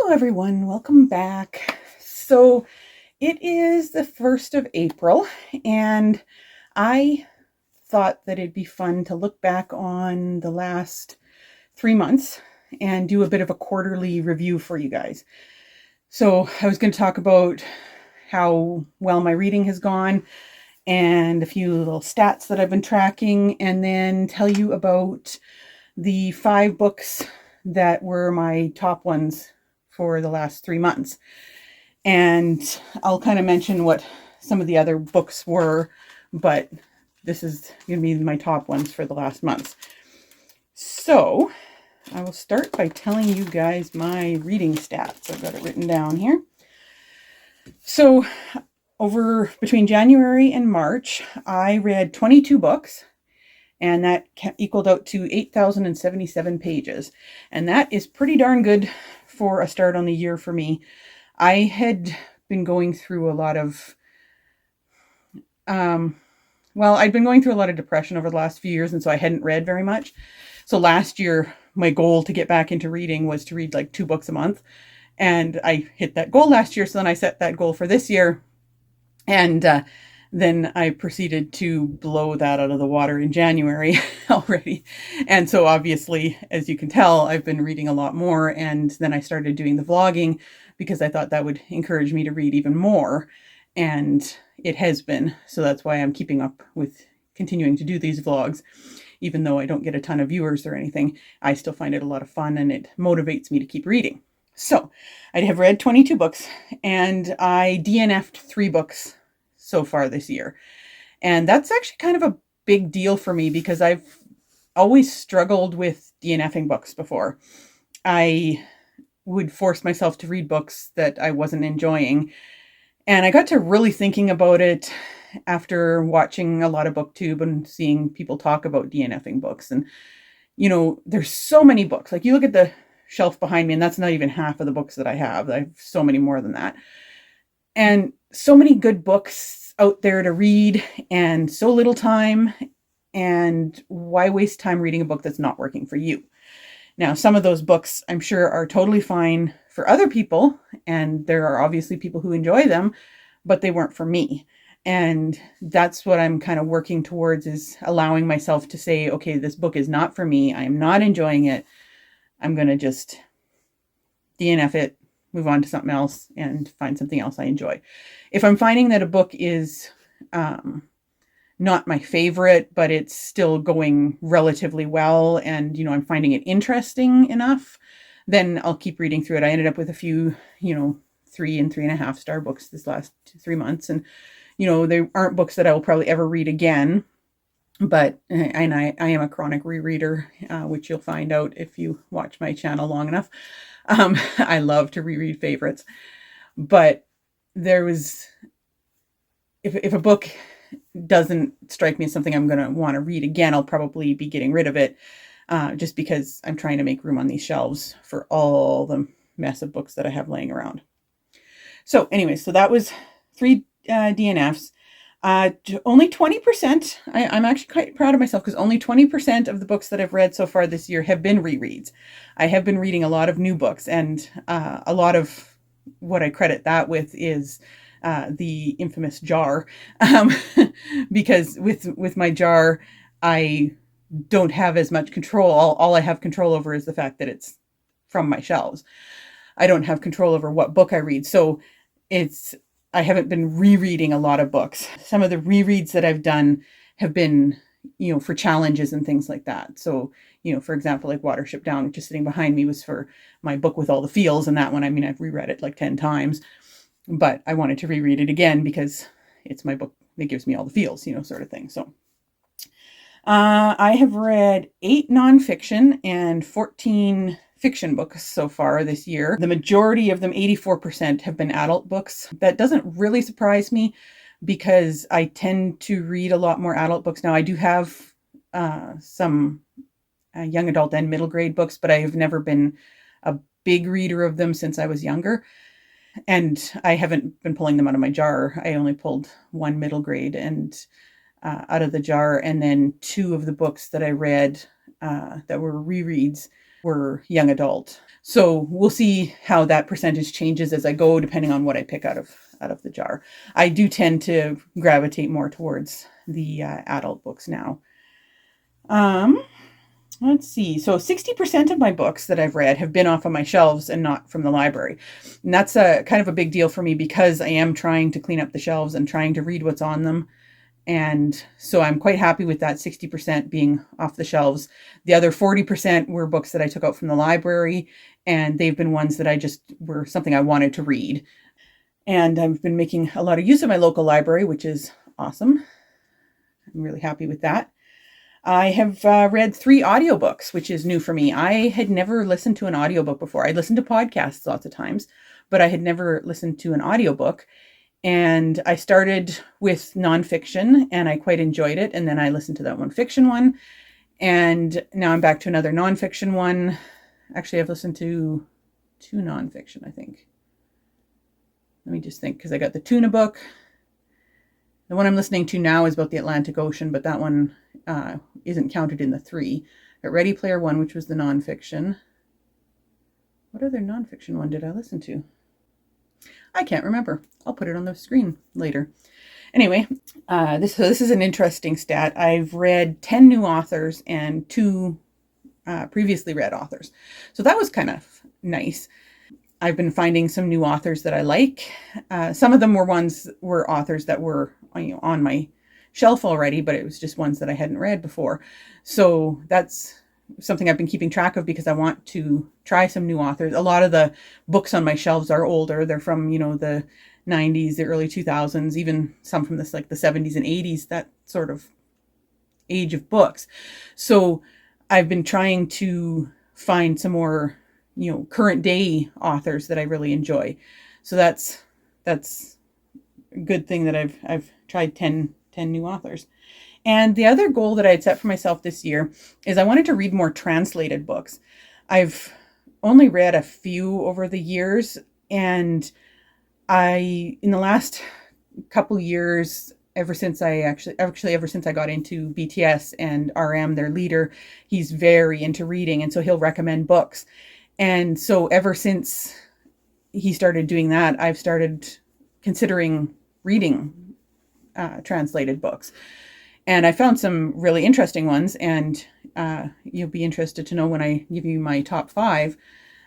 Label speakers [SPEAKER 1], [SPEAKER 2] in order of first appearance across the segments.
[SPEAKER 1] Hello everyone, welcome back. So it is the 1st of April and I thought that it'd be fun to look back on the last 3 months and do a bit of a quarterly review for you guys. So I was going to talk about how well my reading has gone and a few little stats that I've been tracking, and then tell you about the 5 books that were my top ones for the last 3 months. And I'll kind of mention what some of the other books were, but this is going to be my top ones for the last month. So I will start by telling you guys my reading stats. I've got it written down here. So between January and March, I read 22 books, and that equaled out to 8,077 pages. And that is pretty darn good for a start on the year for me. I had been going through a lot of, I'd been going through a lot of depression over the last few years, and so I hadn't read very much. So last year, my goal to get back into reading was to read like 2 books a month. And I hit that goal last year, so then I set that goal for this year. And then I proceeded to blow that out of the water in January already. And so obviously, as you can tell, I've been reading a lot more. And then I started doing the vlogging because I thought that would encourage me to read even more. And it has been. So that's why I'm keeping up with continuing to do these vlogs. Even though I don't get a ton of viewers or anything, I still find it a lot of fun and it motivates me to keep reading. So I have read 22 books and I DNF'd 3 books so far this year. And that's actually kind of a big deal for me because I've always struggled with DNFing books before. I would force myself to read books that I wasn't enjoying. And I got to really thinking about it after watching a lot of BookTube and seeing people talk about DNFing books. And, there's so many books. Like, you look at the shelf behind me, and that's not even half of the books that I have. I have so many more than that. And so many good books out there to read and so little time. And why waste time reading a book that's not working for you? Now, some of those books I'm sure are totally fine for other people, and there are obviously people who enjoy them, but they weren't for me. And that's what I'm kind of working towards, is allowing myself to say, okay, this book is not for me. I am not enjoying it. I'm going to just DNF it, move on to something else, and find something else I enjoy. If I'm finding that a book is not my favorite, but it's still going relatively well, and, I'm finding it interesting enough, then I'll keep reading through it. I ended up with a few, 3 and 3.5 star books this last 3 months. And, they aren't books that I will probably ever read again. But, and I am a chronic rereader, which you'll find out if you watch my channel long enough. I love to reread favorites. But if a book doesn't strike me as something I'm going to want to read again, I'll probably be getting rid of it, just because I'm trying to make room on these shelves for all the mess of books that I have laying around. So anyway, so that was 3 DNFs. Only 20%. I'm actually quite proud of myself, because only 20% of the books that I've read so far this year have been rereads. I have been reading a lot of new books, and a lot of what I credit that with is the infamous jar, because with my jar, I don't have as much control. All I have control over is the fact that it's from my shelves. I don't have control over what book I read. So I haven't been rereading a lot of books. Some of the rereads that I've done have been, for challenges and things like that. So, for example, like Watership Down, which is sitting behind me, was for my book with all the feels. And that one, I've reread it like 10 times, but I wanted to reread it again because it's my book that gives me all the feels, sort of thing. So I have read 8 nonfiction and 14 fiction books so far this year. The majority of them, 84%, have been adult books. That doesn't really surprise me, because I tend to read a lot more adult books now. I do have some young adult and middle grade books, but I have never been a big reader of them since I was younger. And I haven't been pulling them out of my jar. I only pulled 1 middle grade and out of the jar, and then 2 of the books that I read that were rereads were young adult. So we'll see how that percentage changes as I go, depending on what I pick out of the jar. I do tend to gravitate more towards the adult books now. Let's see. So 60% of my books that I've read have been off of my shelves and not from the library. And that's a kind of a big deal for me because I am trying to clean up the shelves and trying to read what's on them. And so I'm quite happy with that 60% being off the shelves. The other 40% were books that I took out from the library, and they've been ones that I just were something I wanted to read. And I've been making a lot of use of my local library, which is awesome. I'm really happy with that. I have read 3 audiobooks, which is new for me. I had never listened to an audiobook before. I listened to podcasts lots of times, but I had never listened to an audiobook. And I started with nonfiction and I quite enjoyed it. And then I listened to that one fiction one. And now I'm back to another nonfiction one. Actually, I've listened to 2 nonfiction, I think. Let me just think, because I got the tuna book. The one I'm listening to now is about the Atlantic Ocean, but that one isn't counted in the 3. But Ready Player One, which was the nonfiction. What other nonfiction one did I listen to? I can't remember. I'll put it on the screen later. Anyway, this is an interesting stat. I've read 10 new authors and 2 previously read authors. So that was kind of nice. I've been finding some new authors that I like. Some of them were authors that were on my shelf already, but it was just ones that I hadn't read before. So that's something I've been keeping track of because I want to try some new authors. A lot of the books on my shelves are older. They're from, the 90s, the early 2000s, even some from the 70s and 80s, that sort of age of books. So I've been trying to find some more, current day authors that I really enjoy. So that's a good thing that I've tried 10 new authors. And the other goal that I had set for myself this year is I wanted to read more translated books. I've only read a few over the years, and in the last couple years, ever since I got into BTS and RM, their leader, he's very into reading, and so he'll recommend books. And so ever since he started doing that, I've started considering reading translated books. And I found some really interesting ones, and you'll be interested to know when I give you my top 5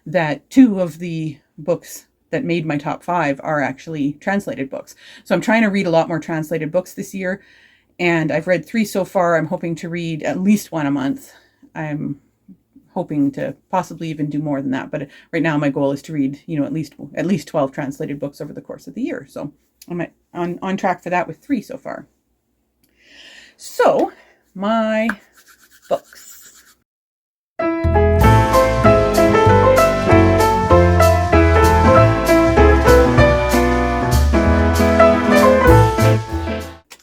[SPEAKER 1] that 2 of the books that made my top 5 are actually translated books. So I'm trying to read a lot more translated books this year, and I've read 3 so far. I'm hoping to read at least 1 a month. I'm hoping to possibly even do more than that, but right now my goal is to read, at least 12 translated books over the course of the year. So I'm on track for that with 3 so far. So, my books.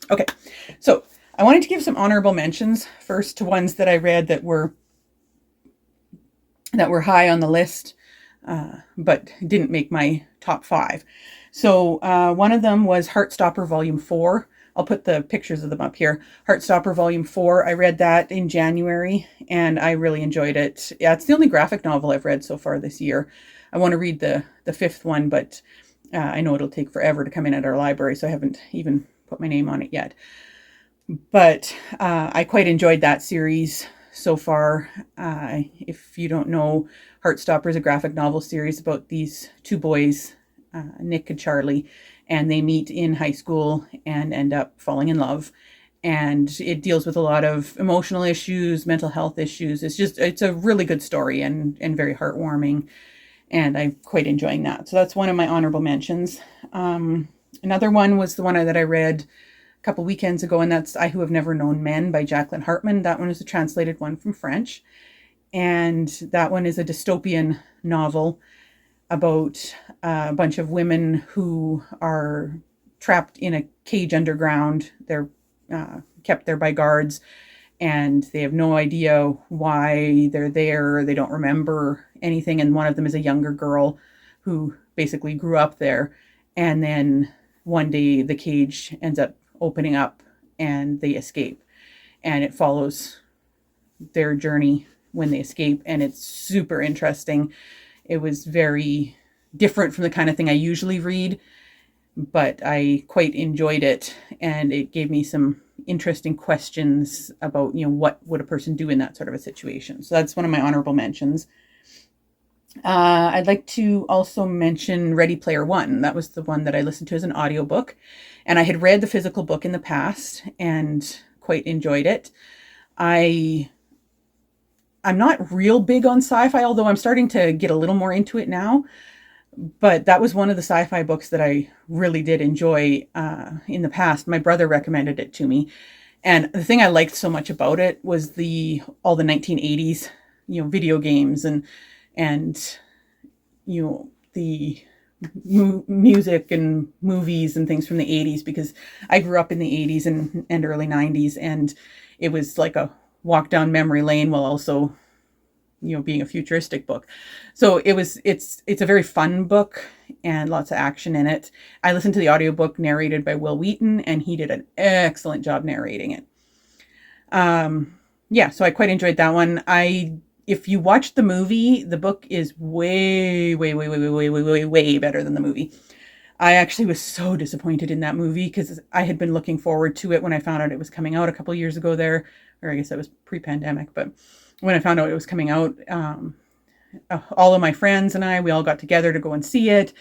[SPEAKER 1] Okay, so I wanted to give some honorable mentions first to ones that I read that were high on the list, but didn't make my top 5. So one of them was Heartstopper Volume 4. I'll put the pictures of them up here. Heartstopper Volume 4, I read that in January, and I really enjoyed it. Yeah, it's the only graphic novel I've read so far this year. I want to read the 5th one, but I know it'll take forever to come in at our library, so I haven't even put my name on it yet. But I quite enjoyed that series so far. If you don't know, Heartstopper is a graphic novel series about these 2 boys, Nick and Charlie, and they meet in high school and end up falling in love. And it deals with a lot of emotional issues, mental health issues. It's a really good story and very heartwarming. And I'm quite enjoying that. So that's one of my honorable mentions. Another one was the one that I read a couple weekends ago, and that's I Who Have Never Known Men by Jacqueline Hartman. That one is a translated one from French. And that one is a dystopian novel about a bunch of women who are trapped in a cage underground. They're kept there by guards, and they have no idea why they're there. They don't remember anything, and one of them is a younger girl who basically grew up there, and then one day the cage ends up opening up and they escape, and it follows their journey when they escape, and it's super interesting. It was very different from the kind of thing I usually read, but I quite enjoyed it, and it gave me some interesting questions about, what would a person do in that sort of a situation. So that's one of my honorable mentions. I'd like to also mention Ready Player One. That was the one that I listened to as an audiobook, and I had read the physical book in the past and quite enjoyed it. I'm not real big on sci-fi, although I'm starting to get a little more into it now. But that was one of the sci-fi books that I really did enjoy in the past. My brother recommended it to me. And the thing I liked so much about it was all the 1980s, video games and the music and movies and things from the 80s, because I grew up in the 80s and early 90s, and it was like a walk down memory lane while also being a futuristic book. So it's a very fun book and lots of action in it. I listened to the audiobook narrated by Will Wheaton, and he did an excellent job narrating it. So I quite enjoyed that one. If you watch the movie, the book is way, way, way, way, way, way, way, way, way better than the movie. I actually was so disappointed in that movie because I had been looking forward to it when I found out it was coming out a couple of years ago there, or I guess that was pre-pandemic, but when I found out it was coming out, all of my friends and we all got together to go and see it,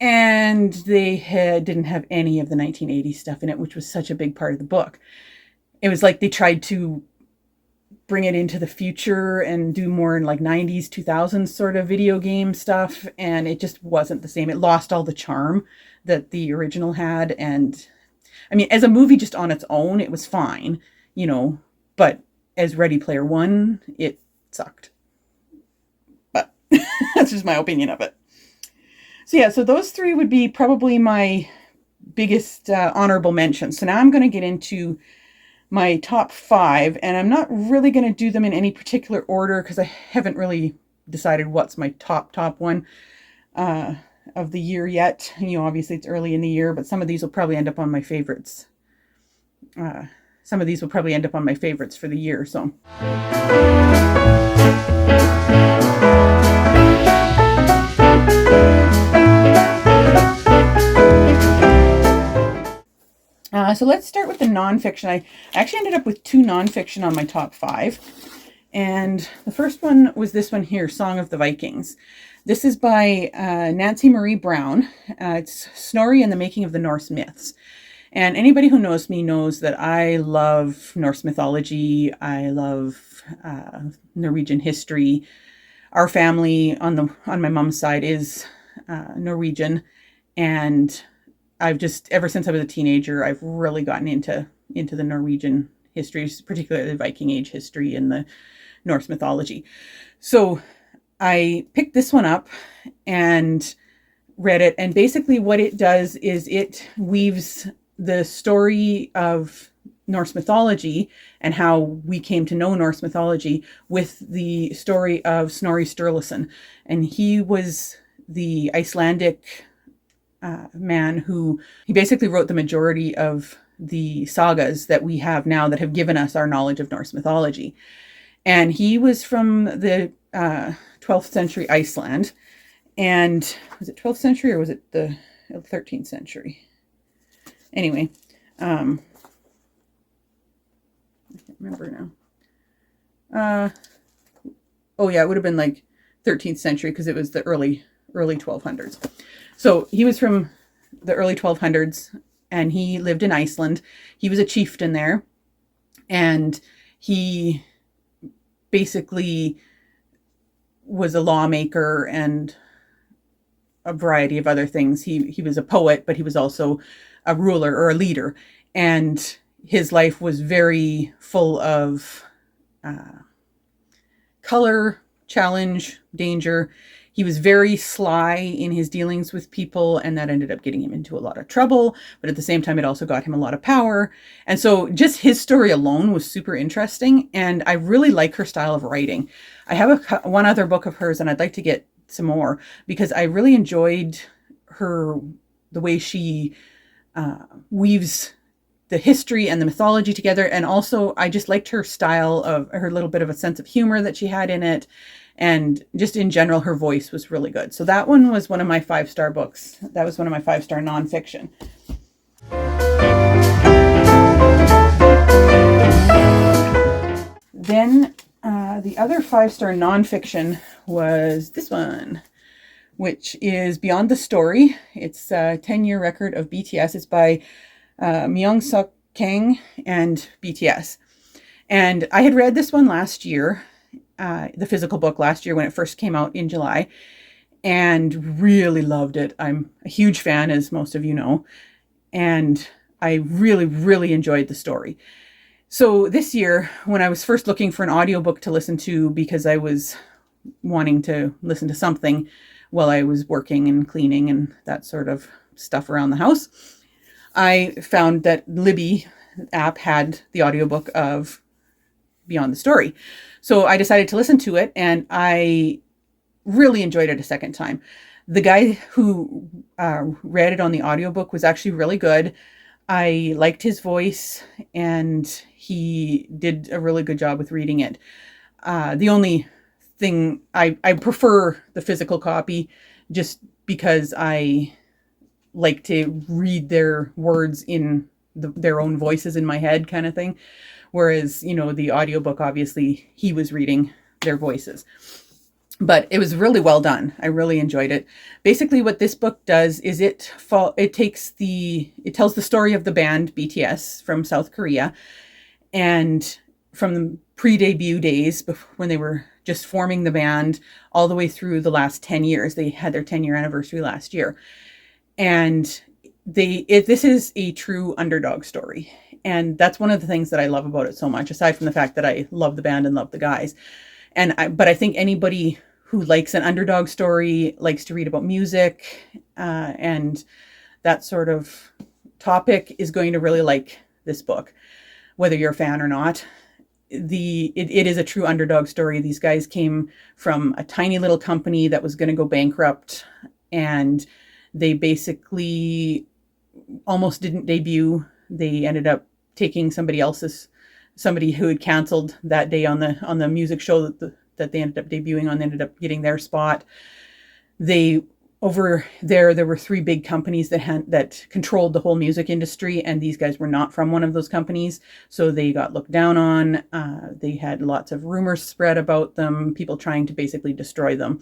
[SPEAKER 1] and they didn't have any of the 1980s stuff in it, which was such a big part of the book. It was like they tried to bring it into the future and do more in like 90s, 2000s sort of video game stuff, and it just wasn't the same. It lost all the charm that the original had, and I mean, as a movie just on its own, it was fine, but as Ready Player One, it sucked. But that's just my opinion of it. So those three would be probably my biggest honorable mentions. So now I'm going to get into my top 5, and I'm not really going to do them in any particular order because I haven't really decided what's my top one of the year yet. Obviously it's early in the year, but some of these will probably end up on my favorites. Some of these will probably end up on my favorites for the year. So. So let's start with the nonfiction. I actually ended up with 2 nonfiction on my top 5. And the first one was this one here, Song of the Vikings. This is by Nancy Marie Brown. It's Snorri and the Making of the Norse Myths. And anybody who knows me knows that I love Norse mythology. I love Norwegian history. Our family on my mom's side is Norwegian, and I've just, ever since I was a teenager, I've really gotten into the Norwegian history, particularly the Viking Age history and the Norse mythology. So I picked this one up and read it, and basically what it does is it weaves the story of Norse mythology and how we came to know Norse mythology with the story of Snorri Sturluson. And he was the Icelandic man who, he basically wrote the majority of the sagas that we have now that have given us our knowledge of Norse mythology. And he was from the 12th century Iceland. And was it 12th century or was it the 13th century? Anyway, I can't remember now. Oh yeah, it would have been like 13th century because it was the early 1200s. So he was from the early 1200s, and he lived in Iceland. He was a chieftain there, and he basically was a lawmaker and a variety of other things. He was a poet, but he was also a ruler or a leader, and his life was very full of color, challenge, danger. He was very sly in his dealings with people, and that ended up getting him into a lot of trouble. But at the same time, it also got him a lot of power. And so just his story alone was super interesting. And I really like her style of writing. I have one other book of hers, and I'd like to get some more because I really enjoyed the way she weaves the history and the mythology together. And also I just liked her style, of her little bit of a sense of humor that she had in it. And just in general, her voice was really good. So that one was one of my 5-star books. That was one of my 5-star nonfiction. Then the other 5-star nonfiction was this one, which is Beyond the Story. It's a 10-year record of BTS. It's by Myung-Suk Kang and BTS. And I had read this one last year, the physical book last year when it first came out in July, and really loved it. I'm a huge fan, as most of you know, and I really, really enjoyed the story. So this year, when I was first looking for an audiobook to listen to, because I was wanting to listen to something while I was working and cleaning and that sort of stuff around the house, I found that Libby app had the audiobook of Beyond the Story. So I decided to listen to it, and I really enjoyed it a second time. The guy who read it on the audiobook was actually really good. I liked his voice, and he did a really good job with reading it. The only thing, I prefer the physical copy just because I like to read their words in their own voices in my head, kind of thing. Whereas, the audiobook, obviously he was reading their voices. But it was really well done. I really enjoyed it. Basically what this book does is it tells the story of the band BTS from South Korea, and from the pre-debut days when they were just forming the band all the way through the last 10 years. They had their 10-year anniversary last year. And this is a true underdog story. And that's one of the things that I love about it so much, aside from the fact that I love the band and love the guys. But I think anybody who likes an underdog story, likes to read about music, and that sort of topic, is going to really like this book, whether you're a fan or not. It is a true underdog story. These guys came from a tiny little company that was going to go bankrupt, and they basically almost didn't debut. They ended up taking somebody who had canceled that day on the music show that they ended up debuting on. They ended up getting their spot. Over there were 3 big companies that controlled the whole music industry, and these guys were not from one of those companies, so they got looked down on. They had lots of rumors spread about them, people trying to basically destroy them,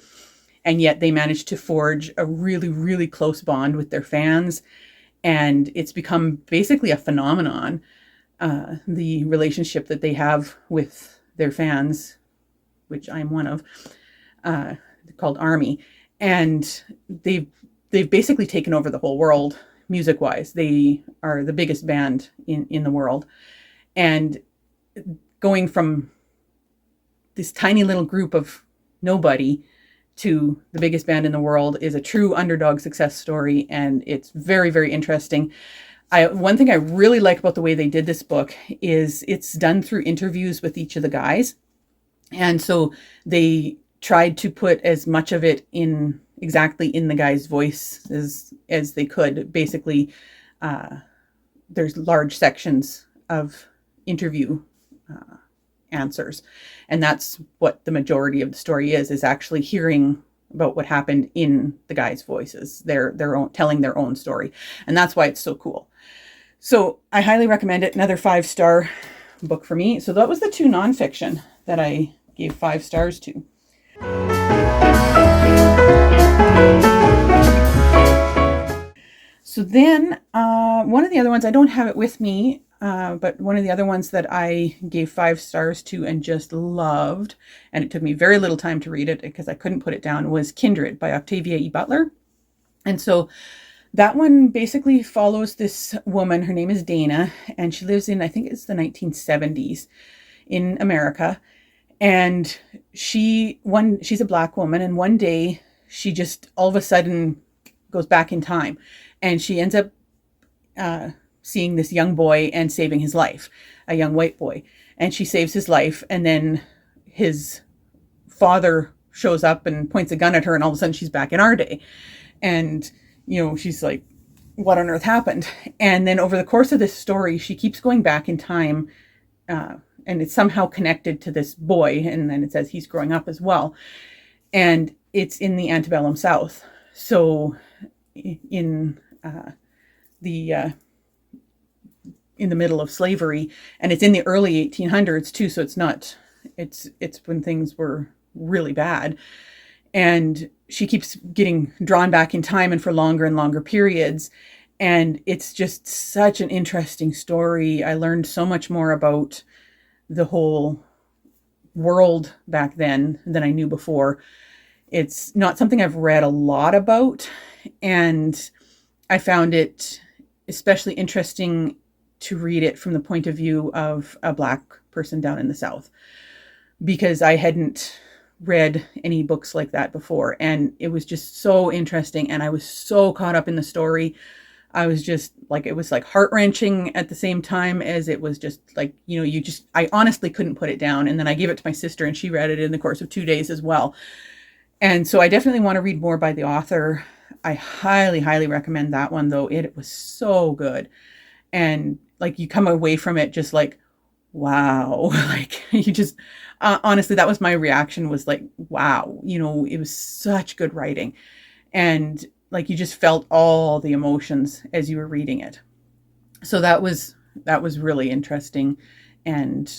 [SPEAKER 1] and yet they managed to forge a really, really close bond with their fans, and it's become basically a phenomenon, the relationship that they have with their fans, which I'm one of, called ARMY. And they've basically taken over the whole world, music-wise. They are the biggest band in the world. And going from this tiny little group of nobody to the biggest band in the world is a true underdog success story, and it's very, very interesting. One thing I really like about the way they did this book is it's done through interviews with each of the guys. And so they tried to put as much of it exactly in the guy's voice as they could. Basically, there's large sections of interview answers, and that's what the majority of the story is actually hearing about what happened in the guys' voices, their own, telling their own story. And that's why it's so cool. So I highly recommend it. Another 5-star book for me. So that was the 2 nonfiction that I gave 5 stars to. So then one of the other ones, I don't have it with me, but one of the other ones that I gave 5 stars to and just loved, and it took me very little time to read it because I couldn't put it down, was Kindred by Octavia E. Butler. And so that one basically follows this woman. Her name is Dana, and she lives in, I think it's the 1970s in America. And she's a Black woman, and one day she just all of a sudden goes back in time, and she ends up seeing this young boy and saving his life, a young white boy. And she saves his life, and then his father shows up and points a gun at her, and all of a sudden she's back in our day. And, she's like what on earth happened? And then over the course of this story, she keeps going back in time, and it's somehow connected to this boy. And then it says he's growing up as well. And it's in the antebellum South. So in the in the middle of slavery, and it's in the early 1800s too. So it's when things were really bad. And she keeps getting drawn back in time and for longer and longer periods. And it's just such an interesting story. I learned so much more about the whole world back then than I knew before. It's not something I've read a lot about, and I found it especially interesting to read it from the point of view of a Black person down in the South, because I hadn't read any books like that before. And it was just so interesting. And I was so caught up in the story. I was just like, it was like heart-wrenching at the same time as it was just like, I honestly couldn't put it down. And then I gave it to my sister and she read it in the course of 2 days as well. And so I definitely want to read more by the author. I highly, highly recommend that one, though. It was so good. And like, you come away from it just like, wow. Like, you just, honestly, that was my reaction, was like, wow, it was such good writing. And like, you just felt all the emotions as you were reading it. So that was really interesting. And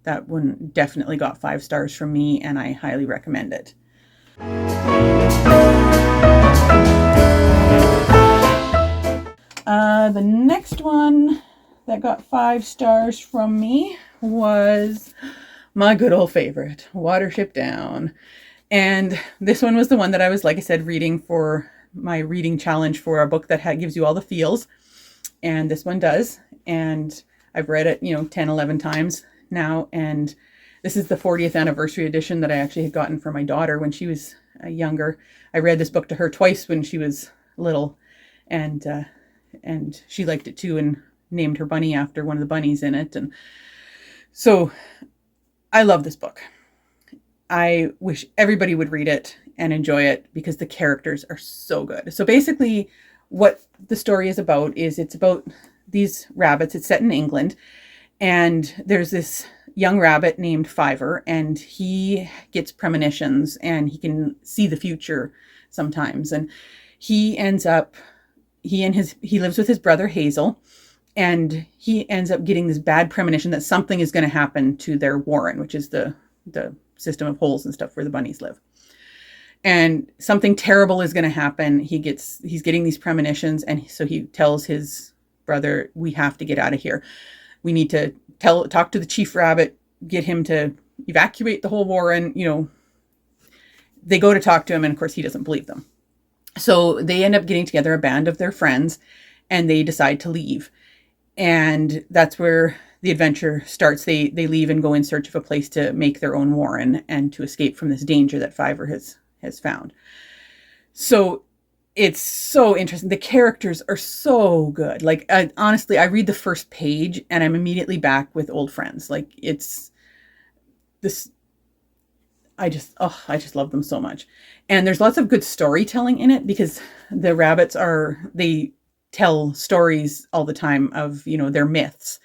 [SPEAKER 1] that one definitely got 5 stars from me, and I highly recommend it. The next one that got 5 stars from me was my good old favorite, Watership Down. And this one was the one that I was, like I said, reading for my reading challenge for a book that gives you all the feels. And this one does. And I've read it, 10, 11 times now. And this is the 40th anniversary edition that I actually had gotten for my daughter when she was younger. I read this book to her twice when she was little, and she liked it too, and named her bunny after one of the bunnies in it. And so I love this book. I wish everybody would read it and enjoy it because the characters are so good. So basically what the story is about is it's about these rabbits. It's set in England, and there's this young rabbit named Fiver, and he gets premonitions and he can see the future sometimes. And he lives with his brother Hazel, and he ends up getting this bad premonition that something is going to happen to their warren, which is the system of holes and stuff where the bunnies live. And something terrible is going to happen. He's getting these premonitions, and so he tells his brother, we have to get out of here. We need to talk to the chief rabbit, get him to evacuate the whole warren. They go to talk to him, and of course he doesn't believe them. So they end up getting together, a band of their friends, and they decide to leave. And that's where the adventure starts. They leave and go in search of a place to make their own warren and to escape from this danger that Fiver has found. So it's so interesting. The characters are so good. Like, honestly, I read the first page and I'm immediately back with old friends. Like, it's this, I just love them so much. And there's lots of good storytelling in it because the rabbits they tell stories all the time of, their myths.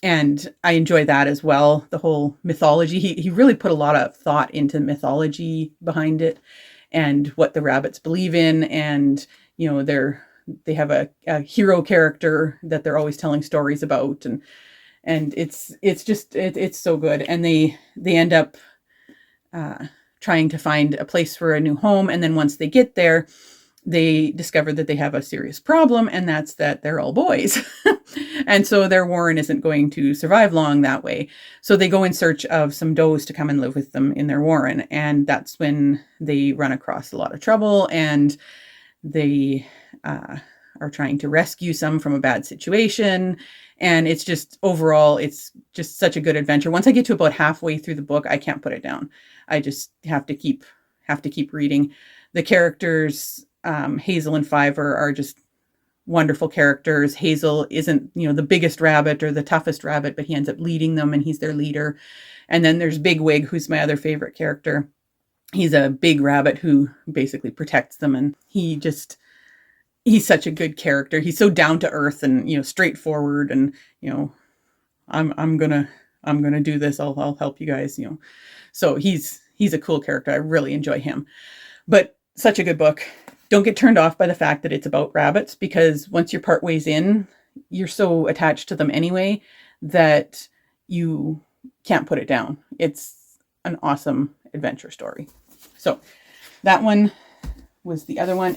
[SPEAKER 1] And I enjoy that as well. The whole mythology, he really put a lot of thought into mythology behind it and what the rabbits believe in. And, they have a hero character that they're always telling stories about. And it's so good. And they end up trying to find a place for a new home. And then once they get there, they discover that they have a serious problem, and that's that they're all boys. And so their warren isn't going to survive long that way. So they go in search of some does to come and live with them in their warren. And that's when they run across a lot of trouble, and they are trying to rescue some from a bad situation. And it's just, overall, it's just such a good adventure. Once I get to about halfway through the book, I can't put it down. I just have to keep reading. The characters, Hazel and Fiver, are just wonderful characters. Hazel isn't, the biggest rabbit or the toughest rabbit, but he ends up leading them and he's their leader. And then there's Bigwig, who's my other favorite character. He's a big rabbit who basically protects them, and he he's such a good character. He's so down to earth and, straightforward, and, I'm gonna do this. I'll help you guys, So he's a cool character. I really enjoy him. But such a good book. Don't get turned off by the fact that it's about rabbits, because once you're part ways in, you're so attached to them anyway that you can't put it down. It's an awesome adventure story. So that one was the other one.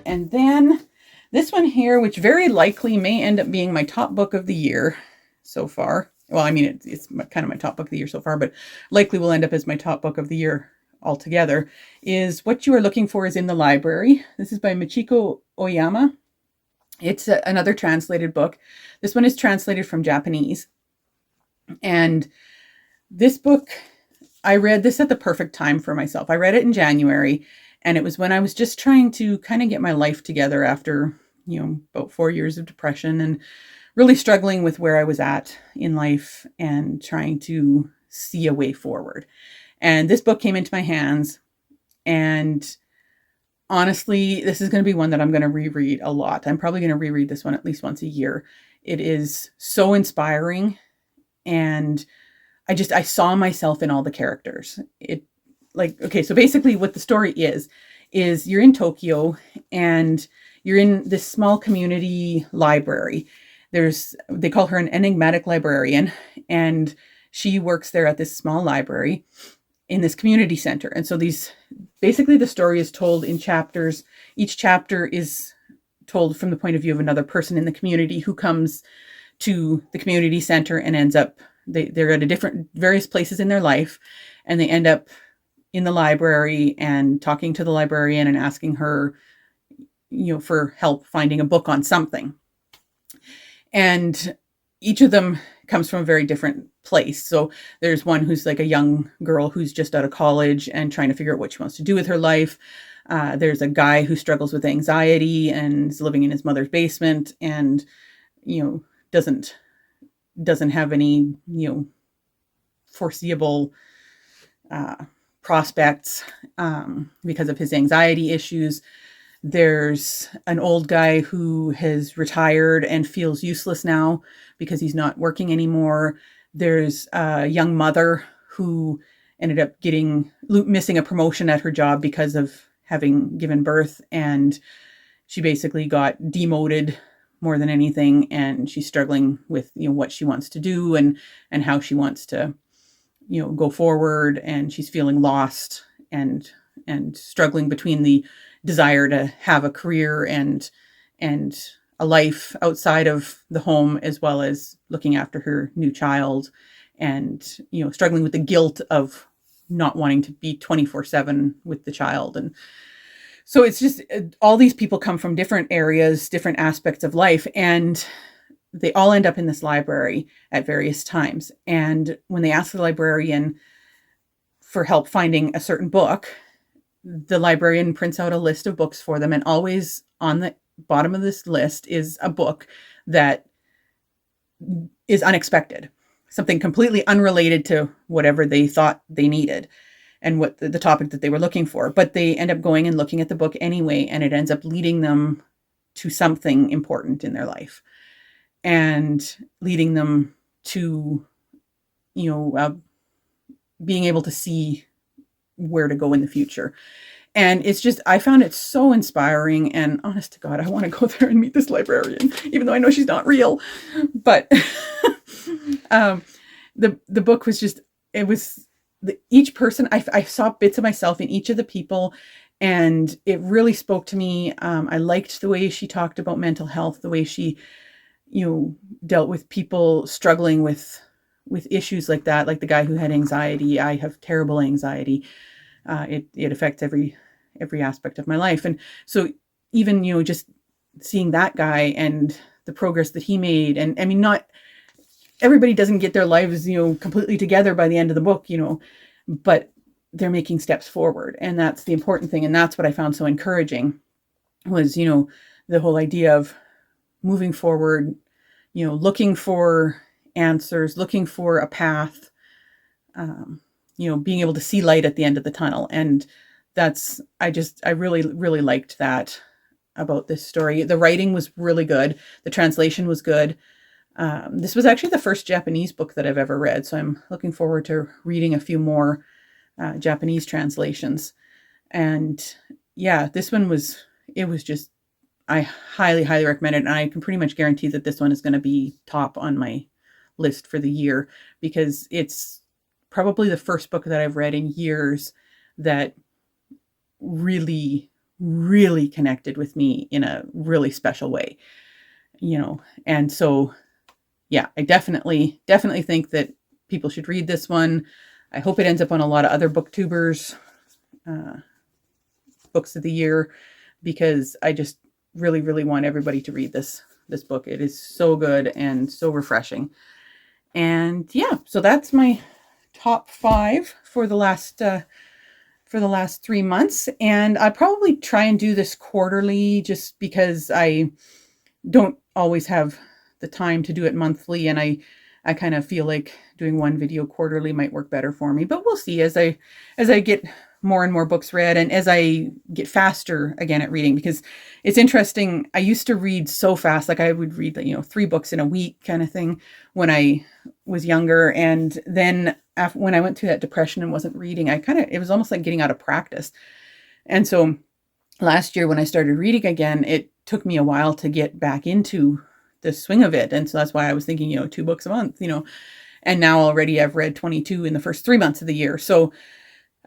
[SPEAKER 1] And then this one here, which very likely may end up being my top book of the year so far. Well, I mean, it's kind of my top book of the year so far, but likely will end up as my top book of the year altogether, is What You Are Looking For Is in the Library. This is by Michiko Oyama. It's another translated book. This one is translated from Japanese. And this book, I read this at the perfect time for myself. I read it in January, and it was when I was just trying to kind of get my life together after, about 4 years of depression and really struggling with where I was at in life and trying to see a way forward. And this book came into my hands, and honestly, this is going to be one that I'm going to reread a lot. I'm probably going to reread this one at least once a year. It is so inspiring, and I saw myself in all the characters. So basically what the story is you're in Tokyo, and you're in this small community library. They call her an enigmatic librarian, and she works there at this small library in this community center. And so basically the story is told in chapters. Each chapter is told from the point of view of another person in the community who comes to the community center and ends up, they're at various places in their life, and they end up in the library and talking to the librarian and asking her, for help finding a book on something. And each of them comes from a very different place. So there's one who's like a young girl who's just out of college and trying to figure out what she wants to do with her life. There's a guy who struggles with anxiety and is living in his mother's basement, and, doesn't have any, foreseeable prospects because of his anxiety issues. There's an old guy who has retired and feels useless now because he's not working anymore. There's a young mother who ended up missing a promotion at her job because of having given birth, and she basically got demoted more than anything, and she's struggling with what she wants to do and how she wants to go forward, and she's feeling lost and struggling between the desire to have a career and a life outside of the home, as well as looking after her new child, and struggling with the guilt of not wanting to be 24/7 with the child. And so it's just all these people come from different areas, different aspects of life, and they all end up in this library at various times. And when they ask the librarian for help finding a certain book, the librarian prints out a list of books for them, and always on the bottom of this list is a book that is unexpected, something completely unrelated to whatever they thought they needed and what the topic that they were looking for. But they end up going and looking at the book anyway, and it ends up leading them to something important in their life and leading them to, being able to see where to go in the future. And it's just, I found it so inspiring, and honest to God, I want to go there and meet this librarian, even though I know she's not real. But the book was just, each person, I saw bits of myself in each of the people, and it really spoke to me. I liked the way she talked about mental health, the way she, dealt with people struggling with issues like that, like the guy who had anxiety. I have terrible anxiety. It affects every aspect of my life. And so even, just seeing that guy and the progress that he made, and I mean, not everybody doesn't get their lives, completely together by the end of the book, but they're making steps forward. And that's the important thing. And that's what I found so encouraging was, the whole idea of moving forward, looking for answers, looking for a path, being able to see light at the end of the tunnel. And I really, really liked that about this story. The writing was really good. The translation was good. This was actually the first Japanese book that I've ever read, so I'm looking forward to reading a few more Japanese translations. And yeah, this one it was just, I highly, highly recommend it. And I can pretty much guarantee that this one is going to be top on my list for the year, because it's probably the first book that I've read in years that really, really connected with me in a really special way, and so yeah, I definitely think that people should read this one. I hope it ends up on a lot of other booktubers books of the year, because I just really, really want everybody to read this book. It is so good and so refreshing. And yeah, so that's my top 5 for the last 3 months. And I probably try and do this quarterly, just because I don't always have the time to do it monthly, and I kind of feel like doing one video quarterly might work better for me. But we'll see as I get more and more books read, and as I get faster again at reading, because it's interesting. I used to read so fast, like I would read 3 books in a week kind of thing when I was younger, and then when I went through that depression and wasn't reading, it was almost like getting out of practice. And so last year when I started reading again, it took me a while to get back into the swing of it. And so that's why I was thinking, 2 books a month, and now already I've read 22 in the first 3 months of the year. So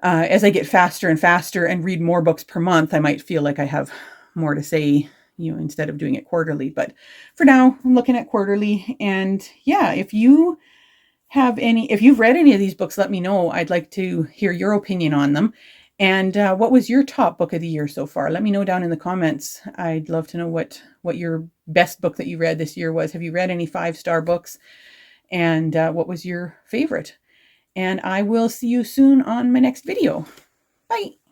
[SPEAKER 1] as I get faster and faster and read more books per month, I might feel like I have more to say, instead of doing it quarterly. But for now, I'm looking at quarterly. And yeah, if you've read any of these books, let me know. I'd like to hear your opinion on them. And what was your top book of the year so far? Let me know down in the comments. I'd love to know what your best book that you read this year was. Have you read any 5-star books? And what was your favorite? And I will see you soon on my next video. Bye.